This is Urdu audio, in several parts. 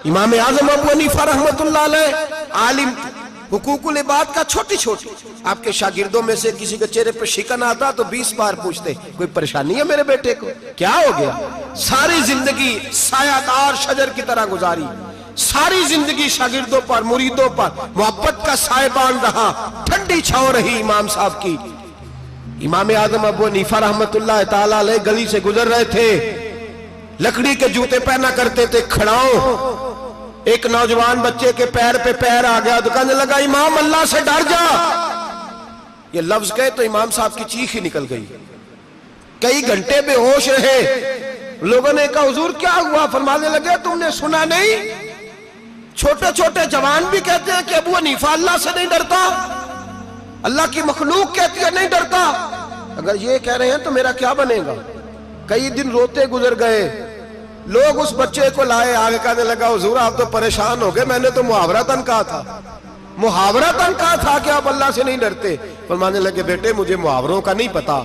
امام اعظم ابو حنیفہ رحمۃ اللہ علیہ عالم حقوق العباد کا چھوٹی چھوٹی، آپ کے شاگردوں میں سے کسی کے چہرے پر شکن آتا تو 20 بار پوچھتے کوئی پریشانی ہے میرے بیٹے کو، کیا ہو گیا؟ ساری زندگی سایہ دار شجر کی طرح گزاری، ساری زندگی شاگردوں پر مریدوں پر محبت کا سائبان رہا، ٹھنڈی چھاؤں رہی امام صاحب کی۔ امام اعظم ابو حنیفہ رحمۃ اللہ تعالی علیہ گلی سے گزر رہے تھے، لکڑی کے جوتے پہنا کرتے تھے، کھڑاؤں۔ ایک نوجوان بچے کے پیر پہ پیر آ گیا تو کہنے لگا امام اللہ سے ڈر جا۔ یہ لفظ کہے تو امام صاحب کی چیخ ہی نکل گئی، کئی گھنٹے بے ہوش رہے۔ لوگوں نے کہا حضور کیا ہوا؟ فرمانے لگے تم نے سنا نہیں، چھوٹے چھوٹے جوان بھی کہتے ہیں کہ ابو حنیفہ اللہ سے نہیں ڈرتا، اللہ کی مخلوق کہتی ہے نہیں ڈرتا۔ اگر یہ کہہ رہے ہیں تو میرا کیا بنے گا؟ کئی دن روتے گزر گئے، لوگ اس بچے کو لائے، آگے کہنے لگا حضور آپ تو پریشان ہو گئے، میں نے تو محاورتاً کہا تھا، محاورتاً کہا تھا کہ آپ اللہ سے نہیں ڈرتے۔ فرمانے لگے بیٹے مجھے محاوروں کا نہیں پتا،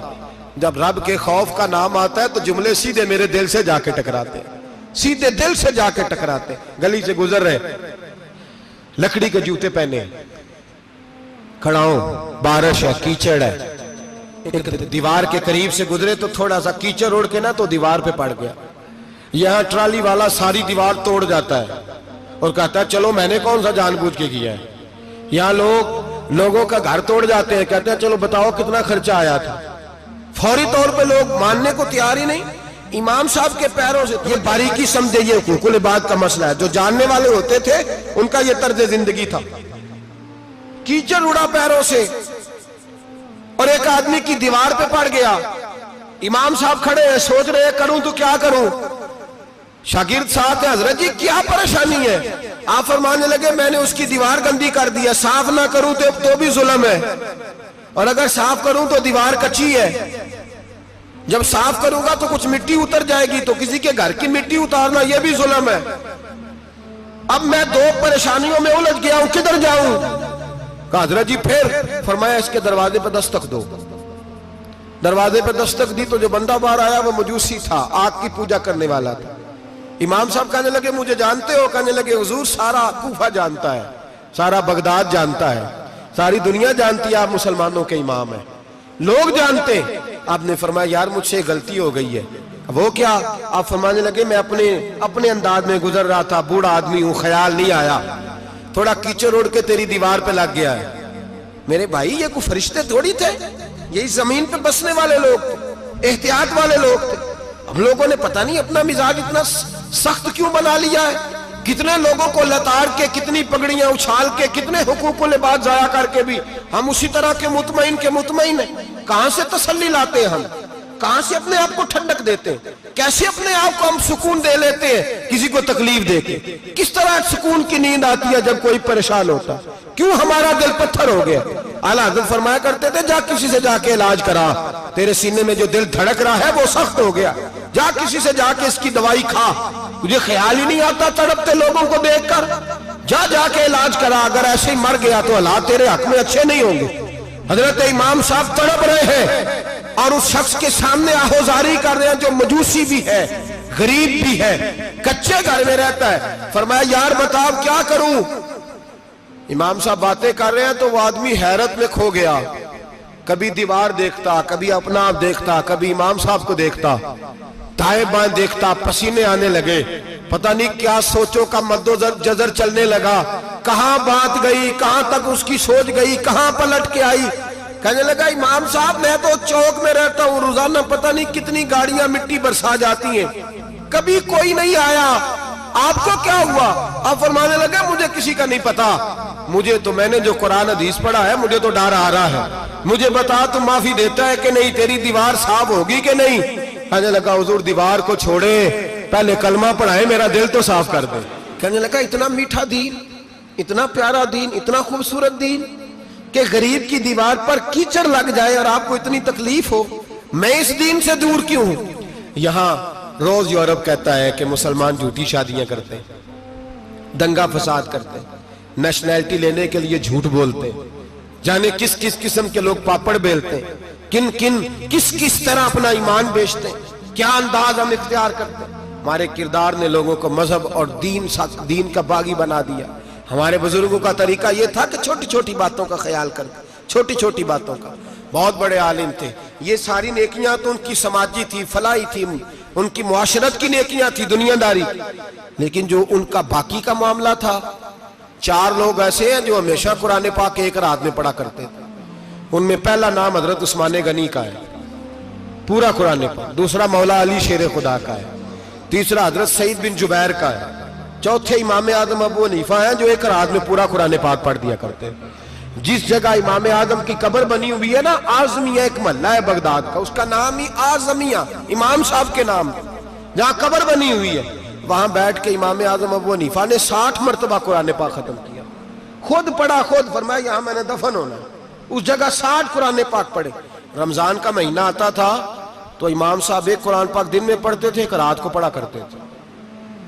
جب رب کے خوف کا نام آتا ہے تو جملے سیدھے میرے دل سے جا کے ٹکراتے، سیدھے دل سے جا کے ٹکراتے۔ گلی سے گزر رہے، لکڑی کے جوتے پہنے، کھڑاؤں، بارش ہے، کیچڑ ہے، ایک دیوار کے قریب سے گزرے تو تھوڑا سا کیچڑ اڑ کے نا تو دیوار پہ پڑ گیا۔ یہاں ٹرالی والا ساری دیوار توڑ جاتا ہے اور کہتا ہے چلو میں نے کون سا جان بوجھ کے کیا ہے۔ یہاں لوگوں کا گھر توڑ جاتے ہیں، کہتے ہیں چلو بتاؤ کتنا خرچہ آیا تھا۔ فوری طور پہ لوگ ماننے کو تیار ہی نہیں۔ امام صاحب کے پیروں سے یہ باریکی سمجھے، یہ حقوق العباد کا مسئلہ ہے، جو جاننے والے ہوتے تھے ان کا یہ طرز زندگی تھا۔ کیچڑ اڑا پیروں سے اور ایک آدمی کی دیوار پہ پڑ گیا۔ امام صاحب کھڑے ہیں، سوچ رہے کروں تو کیا کروں۔ شاگرد ساتھ ہے، حضرت جی کیا پریشانی ہے؟ آپ فرمانے لگے میں نے اس کی دیوار گندی کر دیا، صاف نہ کروں تو بھی ظلم ہے، اور اگر صاف کروں تو دیوار کچی ہے، جب صاف کروں گا تو کچھ مٹی اتر جائے گی، تو کسی کے گھر کی مٹی اتارنا یہ بھی ظلم ہے۔ اب میں دو پریشانیوں میں الجھ گیا ہوں، کدھر جاؤں؟ کہا حضرت جی پھر؟ فرمایا اس کے دروازے پہ دستک دو۔ دروازے پہ دستک دی تو جو بندہ باہر آیا وہ مجوسی تھا، آگ کی پوجا کرنے والا تھا۔ امام صاحب کہنے لگے مجھے جانتے ہو؟ کہنے لگے حضور سارا کوفہ جانتا ہے، سارا بغداد جانتا ہے، ساری دنیا جانتی ہے آپ مسلمانوں کے امام ہیں، لوگ جانتے۔ آپ نے فرمایا یار مجھ سے غلطی ہو گئی ہے۔ وہ کیا؟ آپ فرمانے لگے میں اپنے انداز میں گزر رہا تھا، بوڑھا آدمی ہوں، خیال نہیں آیا، تھوڑا کیچڑ اڑ کے تیری دیوار پہ لگ گیا ہے۔ میرے بھائی یہ کوئی فرشتے تھوڑی تھے، یہی زمین پہ بسنے والے لوگ تھے، احتیاط والے لوگ تھے۔ ہم لوگوں نے پتہ نہیں اپنا مزاج اتنا سخت کیوں بنا لیا ہے، کتنے لوگوں کو لتاڑ کے، کتنی پگڑیاں اچھال کے، کتنے حقوق العباد ضائع کر کے بھی ہم اسی طرح کے مطمئن ہیں۔ کہاں سے تسلی لاتے ہیں ہم؟ کہاں سے اپنے آپ کو ٹھنڈک دیتے ہیں؟ کیسے اپنے آپ کو ہم سکون دے لیتے ہیں کسی کو تکلیف دے کے؟ کس طرح سکون کی نیند آتی ہے جب کوئی پریشان ہوتا؟ کیوں ہمارا دل پتھر ہو گیا؟ اعلیٰ حضرت فرمایا کرتے تھے جا کسی سے جا کے علاج کرا، تیرے سینے میں جو دل دھڑک رہا ہے وہ سخت ہو گیا، جا کسی سے جا کے اس کی دوائی کھا، تجھے خیال ہی نہیں آتا تڑپتے لوگوں کو دیکھ کر، جا کے علاج کرا، اگر ایسے ہی مر گیا تو حالات تیرے حق میں اچھے نہیں ہوں گے۔ حضرت امام صاحب تڑپ رہے ہیں اور اس شخص کے سامنے آہوزاری کر رہے ہیں جو مجوسی بھی ہے، غریب بھی ہے، کچے گھر میں رہتا ہے۔ فرمایا یار بتاؤ کیا کروں؟ امام صاحب باتیں کر رہے ہیں تو وہ آدمی حیرت میں کھو گیا، کبھی دیوار دیکھتا، کبھی اپنا آپ دیکھتا، کبھی امام صاحب کو دیکھتا، دائیں بائیں دیکھتا، پسینے آنے لگے، پتہ نہیں کیا سوچوں کا مد و جزر چلنے لگا، کہاں بات گئی، کہاں تک اس کی سوچ گئی، کہاں پلٹ کے آئی۔ کہنے لگا امام صاحب میں تو چوک میں رہتا ہوں، روزانہ پتہ نہیں کتنی گاڑیاں مٹی برسا جاتی ہیں، کبھی کوئی نہیں آیا، آپ کو کیا ہوا؟ آپ فرمانے لگے مجھے کسی کا نہیں پتا، مجھے تو میں نے جو قرآن حدیث پڑھا ہے مجھے تو ڈر آ رہا ہے، مجھے بتا تو معافی دیتا ہے کہ نہیں، تیری دیوار صاف ہوگی کہ نہیں؟ کہنے لگا حضور دیوار کو چھوڑے، پہلے کلمہ پڑھائے، میرا دل تو صاف کر دے۔ کہنے لگا اتنا میٹھا دین، اتنا پیارا دین، اتنا خوبصورت دین کہ غریب کی دیوار پر کیچڑ لگ جائے اور آپ کو اتنی تکلیف ہو، میں اس دین سے دور کیوں ہوں؟ یہاں روز یورپ کہتا ہے کہ مسلمان جھوٹی شادیاں کرتے ہیں، دنگا فساد کرتے ہیں، نیشنلٹی لینے کے لیے جھوٹ بولتے ہیں، جانے کس کس قسم کے لوگ پاپڑ بیلتے ہیں، کس طرح اپنا ایمان بیچتے ہیں، کیا انداز ہم اختیار کرتے ہیں۔ ہمارے کردار نے لوگوں کو مذہب اور دین کا باغی بنا دیا. ہمارے بزرگوں کا طریقہ یہ تھا کہ چھوٹی چھوٹی باتوں کا خیال کر, چھوٹی چھوٹی باتوں کا. بہت بڑے عالم تھے. یہ ساری نیکیاں تو ان کی سماجی تھی, فلاحی تھی, ان کی معاشرت کی نیکیاں تھی, دنیا داری. لیکن جو ان کا باقی کا معاملہ تھا, 4 لوگ ایسے ہیں جو ہمیشہ قرآن پاک ایک رات میں پڑھا کرتے تھے. ان میں پہلا نام حضرت عثمان غنی کا ہے, پورا قرآن پاک. دوسرا مولا علی شیر خدا کا ہے. تیسرا حضرت سعید بن جبیر کا ہے. چوتھے امام اعظم ابو حنیفہ ہیں جو ایک رات میں پورا قرآن پاک پڑھ دیا کرتے ہیں. جس جگہ امام اعظم کی قبر بنی ہوئی ہے نا, اعظمیہ ایک محلہ ہے بغداد کا, اس کا نام ہی اعظمیہ, امام صاحب کے نام, جہاں قبر بنی ہوئی ہے. وہاں بیٹھ کے امام اعظم ابو حنیفہ نے 60 مرتبہ قرآن پاک ختم کیا. خود پڑھا, خود فرمایا یہاں میں نے دفن ہونا ہے. اس جگہ 60 قرآن پاک پڑھے. رمضان کا مہینہ آتا تھا تو امام صاحب ایک قرآن پاک دن میں پڑھتے تھے, ایک رات کو پڑھا کرتے تھے,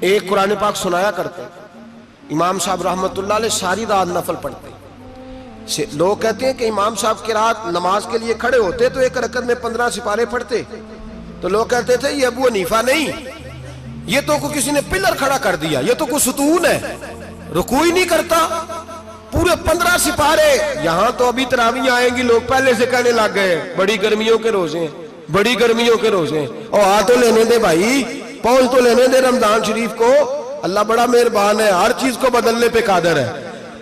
ایک قرآن پاک سنایا کرتے. امام صاحب رحمت اللہ علیہ ساری رات نفل پڑھتے. لوگ کہتے ہیں کہ امام صاحب کی رات نماز کے لیے کھڑے ہوتے تو ایک رکعت میں 15 سپارے پڑھتے. تو لوگ کہتے تھے یہ ابو حنیفہ نہیں, یہ تو کوئی کسی نے پلر کھڑا کر دیا, یہ تو کوئی ستون ہے, رکوع ہی نہیں کرتا, پورے 15 سپارے. یہاں تو ابھی تراویح آئیں گی, لوگ پہلے سے کہنے لگ گئے بڑی گرمیوں کے روزے ہیں, بڑی گرمیوں کے روزے ہیں. اور آ تو لینے دے بھائی, پہنچ تو لینے دے رمضان شریف کو. اللہ بڑا مہربان ہے, ہر چیز کو بدلنے پہ قادر ہے.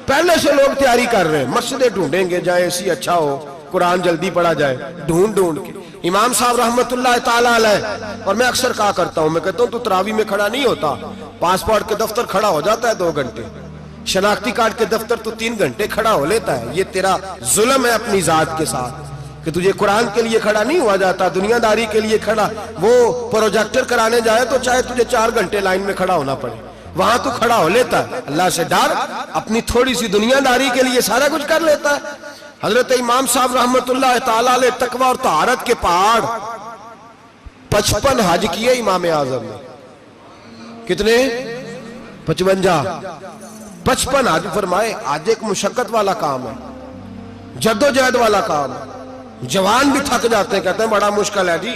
پہلے سے لوگ تیاری کر رہے ہیں, مسجدیں ڈھونڈیں گے جائے اسی اچھا ہو, قرآن جلدی پڑھا جائے, ڈھونڈ کے. امام صاحب رحمت اللہ تعالیٰ علیہ, اور میں اکثر کہا کرتا ہوں, میں کہتا ہوں تو تراویح میں کھڑا نہیں ہوتا, پاسپورٹ کے دفتر کھڑا ہو جاتا ہے 2 گھنٹے, شناختی کارڈ کے دفتر تو 3 گھنٹے کھڑا ہو لیتا ہے. یہ تیرا ظلم ہے اپنی ذات کے ساتھ کہ تجھے قرآن کے لیے کھڑا نہیں ہوا جاتا, دنیا داری کے لیے کھڑا. وہ پروجیکٹر کرانے جائے تو چاہے تجھے 4 گھنٹے لائن میں کھڑا ہونا پڑے, وہاں تو کھڑا ہو لیتا ہے. اللہ سے ڈر, اپنی تھوڑی سی دنیا داری کے لیے سارا کچھ کر لیتا ہے. حضرت امام صاحب رحمت اللہ تعالیٰ علیہ تقوی اور طہارت کے پہاڑ 55 حج کیے امام اعظم نے. کتنے؟ 55 حج فرمائے. حج ایک مشقت والا کام ہے, جد و جہد والا کام ہے. جوان بھی تھک جاتے ہیں, کہتے ہیں بڑا مشکل ہے جی,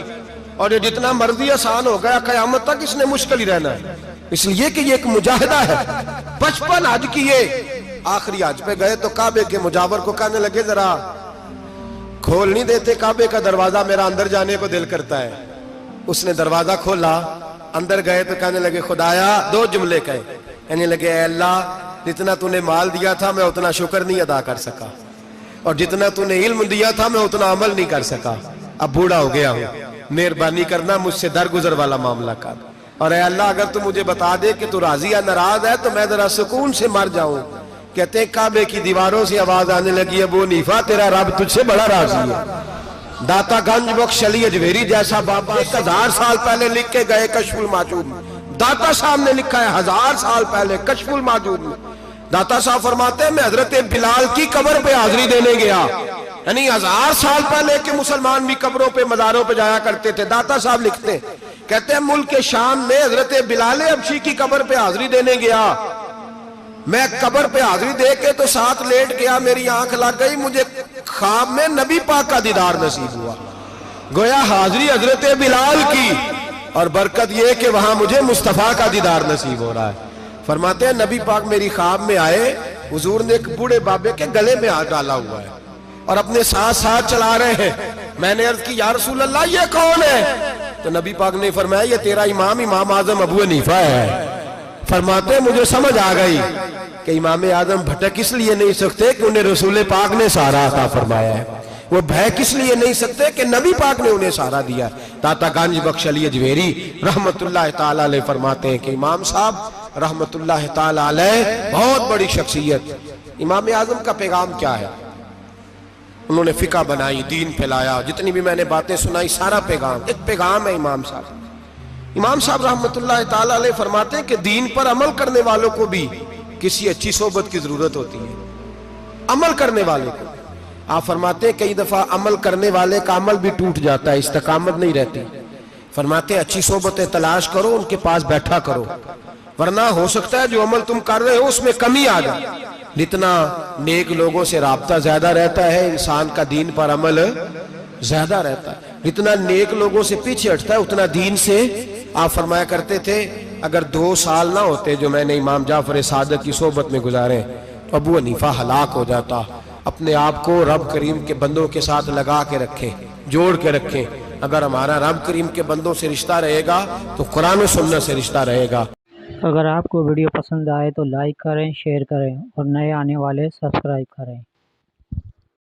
اور یہ جتنا مرضی آسان ہو گیا قیامت تک اس نے مشکل ہی رہنا ہے, اس لیے کہ یہ ایک مجاہدہ ہے. 55 حج کیے. آخری حج پہ گئے تو کعبے کے مجاور کو کہنے لگے ذرا کھول نہیں دیتے کعبے کا دروازہ, میرا اندر جانے کو دل کرتا ہے. اس نے دروازہ کھولا, اندر گئے تو کہنے لگے خدایا, 2 جملے کہے, کہنے لگے اے اللہ جتنا تو نے مال دیا تھا میں اتنا شکر نہیں ادا کر سکا, اور جتنا تو نے علم دیا تھا میں اتنا عمل نہیں کر سکا. اب بوڑھا ہو گیا ہوں, مہربانی کرنا مجھ سے درگزر والا معاملہ کر, اور اے اللہ اگر تو مجھے بتا دے کہ تو راضی یا ناراض ہے تو میں ذرا سکون سے مر جاؤں. کہتے ہیں کعبے کی دیواروں سے آواز آنے لگی, ابو حنیفہ تیرا رب تجھ سے بڑا راضی ہے. داتا گنج بخش علی اجویری جیسا بابا 1000 سال پہلے لکھ کے گئے کشف الماجود میں, داتا صاحب نے لکھا ہے 1000 سال پہلے کشف الماجود میں. داتا صاحب فرماتے ہیں میں حضرت بلال کی قبر پہ حاضری دینے گیا, یعنی 1000 سال پہلے کے مسلمان بھی قبروں پہ مزاروں پہ جایا کرتے تھے. داتا صاحب لکھتے ہیں, کہتے ہیں ملک شام میں حضرت بلال حبشی کی قبر پہ حاضری دینے گیا, میں قبر پہ حاضری دے کے تو ساتھ لیٹ گیا, میری آنکھ لگ گئی, مجھے خواب میں نبی پاک کا دیدار نصیب ہوا. گویا حاضری حضرت بلال کی, اور برکت یہ کہ وہاں مجھے مصطفیٰ کا دیدار نصیب ہو رہا ہے. فرماتے ہیں نبی پاک میری خواب میں آئے, حضور نے ایک بوڑھے بابے کے گلے میں ہاتھ ڈالا ہوا ہے اور اپنے ساتھ چلا رہے ہیں. میں نے عرض کی یا رسول اللہ یہ کون ہے؟ تو نبی پاک نے فرمایا یہ تیرا امام اعظم ابو حنیفہ ہے. فرماتے ہیں مجھے سمجھ آ گئی کہ امام اعظم بھٹک اس لیے نہیں سکتے کہ انہیں رسول پاک نے سہارا عطا فرمایا ہے, وہ بھے کس لیے نہیں سکتے کہ نبی پاک نے انہیں سہارا دیا. داتا گنج بخش علی اجویری رحمت اللہ تعالی علیہ فرماتے ہیں کہ امام صاحب رحمت اللہ تعالی علیہ بہت بڑی شخصیت. امام اعظم کا پیغام کیا ہے؟ انہوں نے فقہ بنائی, دین پھیلایا, جتنی بھی میں نے باتیں سنائی سارا پیغام, ایک پیغام ہے امام صاحب. امام صاحب رحمت اللہ تعالی علیہ فرماتے ہیں کہ دین پر عمل کرنے والوں کو بھی کسی اچھی صحبت کی ضرورت ہوتی ہے. عمل کرنے والے کو آپ فرماتے ہیں کئی دفعہ عمل کرنے والے کا عمل بھی ٹوٹ جاتا ہے, استقامت نہیں رہتی. فرماتے ہیں اچھی صحبتیں تلاش کرو, ان کے پاس بیٹھا کرو, ورنہ ہو سکتا ہے جو عمل تم کر رہے ہو اس میں کمی آ جائے. جتنا نیک لوگوں سے رابطہ زیادہ رہتا ہے انسان کا دین پر عمل زیادہ رہتا ہے, جتنا نیک لوگوں سے پیچھے ہٹتا ہے اتنا دین سے آپ فرمایا کرتے تھے اگر 2 سال نہ ہوتے جو میں نے امام جعفر صادق کی صحبت میں گزارے تو ابو حنیفہ ہلاک ہو جاتا. اپنے آپ کو رب کریم کے بندوں کے ساتھ لگا کے رکھیں, جوڑ کے رکھیں. اگر ہمارا رب کریم کے بندوں سے رشتہ رہے گا تو قرآن و سنت سے رشتہ رہے گا. اگر آپ کو ویڈیو پسند آئے تو لائک کریں, شیئر کریں اور نئے آنے والے سبسکرائب کریں.